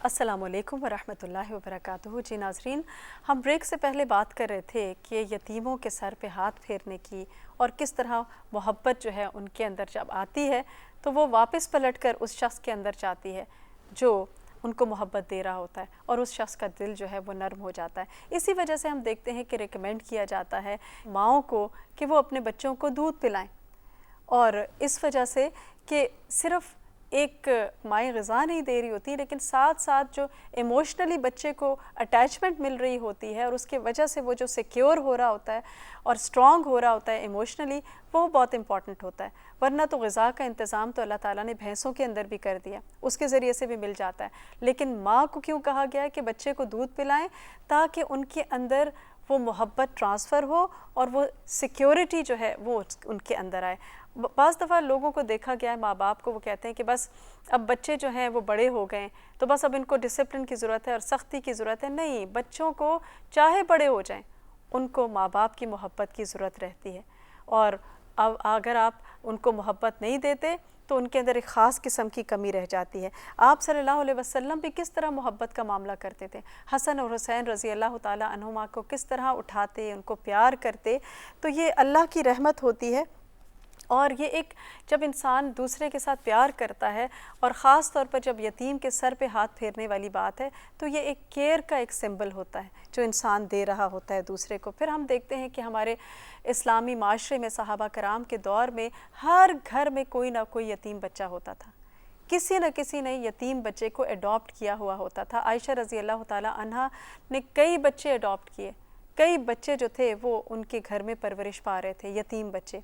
السلام علیکم ورحمۃ اللہ وبرکاتہ۔ جی ناظرین، ہم بریک سے پہلے بات کر رہے تھے کہ یتیموں کے سر پہ ہاتھ پھیرنے کی اور کس طرح محبت جو ہے ان کے اندر جب آتی ہے تو وہ واپس پلٹ کر اس شخص کے اندر جاتی ہے جو ان کو محبت دے رہا ہوتا ہے، اور اس شخص کا دل جو ہے وہ نرم ہو جاتا ہے۔ اسی وجہ سے ہم دیکھتے ہیں کہ ریکمینڈ کیا جاتا ہے ماؤں کو کہ وہ اپنے بچوں کو دودھ پلائیں، اور اس وجہ سے کہ صرف ایک مائیں غذا نہیں دے رہی ہوتی لیکن ساتھ ساتھ جو ایموشنلی بچے کو اٹیچمنٹ مل رہی ہوتی ہے اور اس کے وجہ سے وہ جو سیکیور ہو رہا ہوتا ہے اور اسٹرانگ ہو رہا ہوتا ہے ایموشنلی، وہ بہت امپورٹنٹ ہوتا ہے۔ ورنہ تو غذا کا انتظام تو اللہ تعالیٰ نے بھینسوں کے اندر بھی کر دیا، اس کے ذریعے سے بھی مل جاتا ہے، لیکن ماں کو کیوں کہا گیا ہے کہ بچے کو دودھ پلائیں؟ تاکہ ان کے اندر وہ محبت ٹرانسفر ہو اور وہ سیکیورٹی جو ہے وہ ان کے اندر آئے۔ بعض دفعہ لوگوں کو دیکھا گیا ہے، ماں باپ کو، وہ کہتے ہیں کہ بس اب بچے جو ہیں وہ بڑے ہو گئے تو بس اب ان کو ڈسپلن کی ضرورت ہے اور سختی کی ضرورت ہے۔ نہیں، بچوں کو چاہے بڑے ہو جائیں ان کو ماں باپ کی محبت کی ضرورت رہتی ہے، اور اب اگر آپ ان کو محبت نہیں دیتے تو ان کے اندر ایک خاص قسم کی کمی رہ جاتی ہے۔ آپ صلی اللہ علیہ وسلم بھی کس طرح محبت کا معاملہ کرتے تھے، حسن اور حسین رضی اللہ تعالیٰ عنہما کو کس طرح اٹھاتے، ان کو پیار کرتے، تو یہ اللہ کی رحمت ہوتی ہے۔ اور یہ ایک جب انسان دوسرے کے ساتھ پیار کرتا ہے، اور خاص طور پر جب یتیم کے سر پہ ہاتھ پھیرنے والی بات ہے، تو یہ ایک کیئر کا ایک سمبل ہوتا ہے جو انسان دے رہا ہوتا ہے دوسرے کو۔ پھر ہم دیکھتے ہیں کہ ہمارے اسلامی معاشرے میں صحابہ کرام کے دور میں ہر گھر میں کوئی نہ کوئی یتیم بچہ ہوتا تھا، کسی نہ کسی نے یتیم بچے کو اڈاپٹ کیا ہوا ہوتا تھا۔ عائشہ رضی اللہ تعالیٰ عنہا نے کئی بچے اڈاپٹ کیے، کئی بچے جو تھے وہ ان کے گھر میں پرورش پا رہے تھے، یتیم بچے،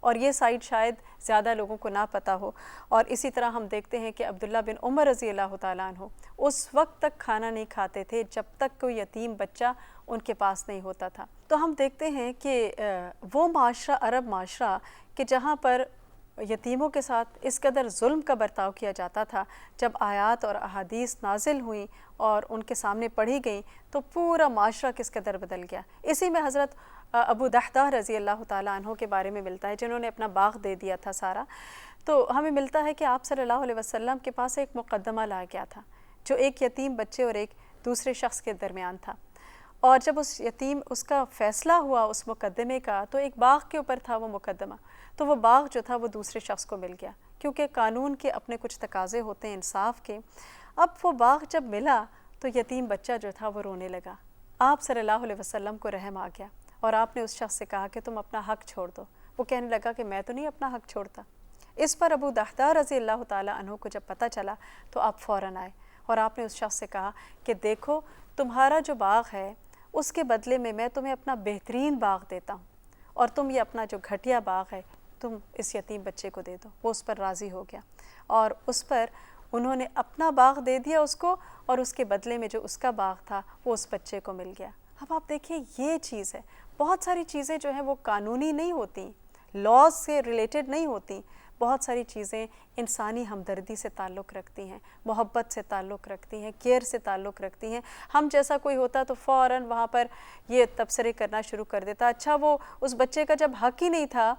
اور یہ سائڈ شاید زیادہ لوگوں کو نہ پتہ ہو۔ اور اسی طرح ہم دیکھتے ہیں کہ عبداللہ بن عمر رضی اللہ تعالیٰ عنہ اس وقت تک کھانا نہیں کھاتے تھے جب تک کوئی یتیم بچہ ان کے پاس نہیں ہوتا تھا۔ تو ہم دیکھتے ہیں کہ وہ معاشرہ، عرب معاشرہ، کہ جہاں پر یتیموں کے ساتھ اس قدر ظلم کا برتاؤ کیا جاتا تھا، جب آیات اور احادیث نازل ہوئیں اور ان کے سامنے پڑھی گئیں تو پورا معاشرہ کس قدر بدل گیا۔ اسی میں حضرت ابو دحداح رضی اللہ تعالیٰ عنہ کے بارے میں ملتا ہے، جنہوں نے اپنا باغ دے دیا تھا سارا۔ تو ہمیں ملتا ہے کہ آپ صلی اللہ علیہ وسلم کے پاس ایک مقدمہ لایا گیا تھا جو ایک یتیم بچے اور ایک دوسرے شخص کے درمیان تھا، اور جب اس کا فیصلہ ہوا اس مقدمے کا، تو ایک باغ کے اوپر تھا وہ مقدمہ، تو وہ باغ جو تھا وہ دوسرے شخص کو مل گیا، کیونکہ قانون کے اپنے کچھ تقاضے ہوتے ہیں انصاف کے۔ اب وہ باغ جب ملا تو یتیم بچہ جو تھا وہ رونے لگا۔ آپ صلی اللہ علیہ وسلم کو رحم آ گیا اور آپ نے اس شخص سے کہا کہ تم اپنا حق چھوڑ دو۔ وہ کہنے لگا کہ میں تو نہیں اپنا حق چھوڑتا۔ اس پر ابو دحداح رضی اللہ تعالیٰ عنہ کو جب پتہ چلا تو آپ فوراً آئے اور آپ نے اس شخص سے کہا کہ دیکھو، تمہارا جو باغ ہے اس کے بدلے میں تمہیں اپنا بہترین باغ دیتا ہوں، اور تم یہ اپنا جو گھٹیا باغ ہے تم اس یتیم بچے کو دے دو۔ وہ اس پر راضی ہو گیا اور اس پر انہوں نے اپنا باغ دے دیا اس کو، اور اس کے بدلے میں جو اس کا باغ تھا وہ اس بچے کو مل گیا۔ اب آپ دیکھیں یہ چیز ہے، بہت ساری چیزیں جو ہیں وہ قانونی نہیں ہوتی، لاز سے ریلیٹڈ نہیں ہوتی، بہت ساری چیزیں انسانی ہمدردی سے تعلق رکھتی ہیں، محبت سے تعلق رکھتی ہیں، کیئر سے تعلق رکھتی ہیں۔ ہم جیسا کوئی ہوتا تو فوراً وہاں پر یہ تبصرے کرنا شروع کر دیتا، اچھا وہ اس بچے کا جب حق ہی نہیں تھا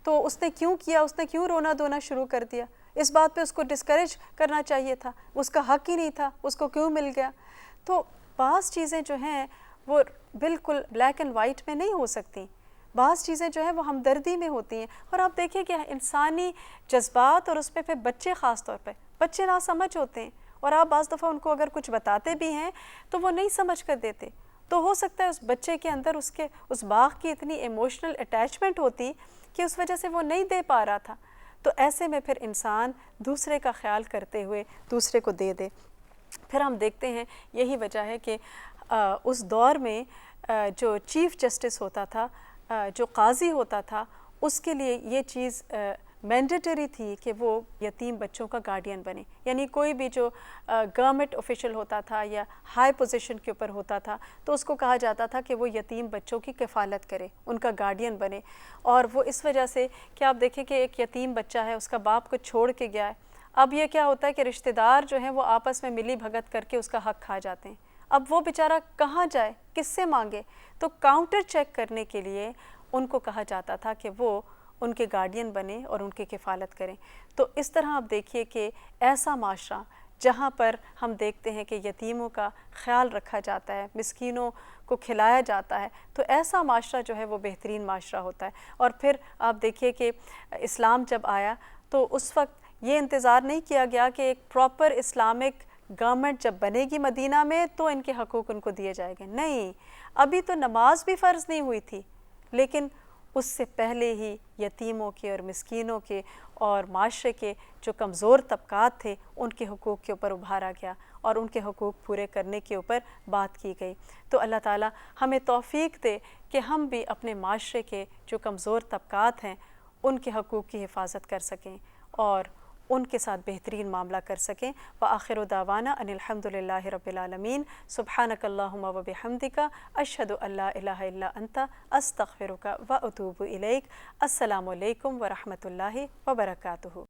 تو اس نے کیوں کیا، اس نے کیوں رونا دھونا شروع کر دیا، اس بات پہ اس کو ڈسکریج کرنا چاہیے تھا، اس کا حق ہی نہیں تھا، اس کو کیوں مل گیا۔ تو بعض چیزیں جو ہیں وہ بالکل بلیک اینڈ وائٹ میں نہیں ہو سکتی، بعض چیزیں جو ہیں وہ ہمدردی میں ہوتی ہیں۔ اور آپ دیکھیں کہ انسانی جذبات، اور اس پہ پھر بچے، خاص طور پہ بچے ناسمجھ ہوتے ہیں، اور آپ بعض دفعہ ان کو اگر کچھ بتاتے بھی ہیں تو وہ نہیں سمجھ کر دیتے، تو ہو سکتا ہے اس بچے کے اندر اس باغ کی اتنی ایموشنل اٹیچمنٹ ہوتی کہ اس وجہ سے وہ نہیں دے پا رہا تھا۔ تو ایسے میں پھر انسان دوسرے کا خیال کرتے ہوئے دوسرے کو دے دے۔ پھر ہم دیکھتے ہیں یہی وجہ ہے کہ اس دور میں جو چیف جسٹس ہوتا تھا، جو قاضی ہوتا تھا، اس کے لیے یہ چیز مینڈیٹری تھی کہ وہ یتیم بچوں کا گارڈین بنے، یعنی کوئی بھی جو گورنمنٹ آفیشل ہوتا تھا یا ہائی پوزیشن کے اوپر ہوتا تھا تو اس کو کہا جاتا تھا کہ وہ یتیم بچوں کی کفالت کرے، ان کا گارڈین بنے۔ اور وہ اس وجہ سے کہ آپ دیکھیں کہ ایک یتیم بچہ ہے، اس کا باپ کو چھوڑ کے گیا ہے، اب یہ کیا ہوتا ہے کہ رشتہ دار جو ہیں وہ آپس میں ملی بھگت کر کے اس کا حق کھا جاتے ہیں۔ اب وہ بیچارہ کہاں جائے، کس سے مانگے؟ تو کاؤنٹر چیک کرنے کے لیے ان کو کہا جاتا تھا کہ وہ ان کے گارڈین بنے اور ان کی کفالت کریں۔ تو اس طرح آپ دیکھیے کہ ایسا معاشرہ جہاں پر ہم دیکھتے ہیں کہ یتیموں کا خیال رکھا جاتا ہے، مسکینوں کو کھلایا جاتا ہے، تو ایسا معاشرہ جو ہے وہ بہترین معاشرہ ہوتا ہے۔ اور پھر آپ دیکھیے کہ اسلام جب آیا تو اس وقت یہ انتظار نہیں کیا گیا کہ ایک پراپر اسلامک گورنمنٹ جب بنے گی مدینہ میں تو ان کے حقوق ان کو دیے جائیں گے، نہیں، ابھی تو نماز بھی فرض نہیں ہوئی تھی، لیکن اس سے پہلے ہی یتیموں کے اور مسکینوں کے اور معاشرے کے جو کمزور طبقات تھے ان کے حقوق کے اوپر ابھارا گیا اور ان کے حقوق پورے کرنے کے اوپر بات کی گئی۔ تو اللہ تعالیٰ ہمیں توفیق دے کہ ہم بھی اپنے معاشرے کے جو کمزور طبقات ہیں ان کے حقوق کی حفاظت کر سکیں اور ان کے ساتھ بہترین معاملہ کر سکیں۔ وآخر دعوانا ان الحمد للہ رب العالمین، سبحانک اللہم و بحمدک، اشہد ان لا الہ الا انت، استغفرک و اتوب الیک۔ السلام علیکم ورحمۃ اللہ وبرکاتہ۔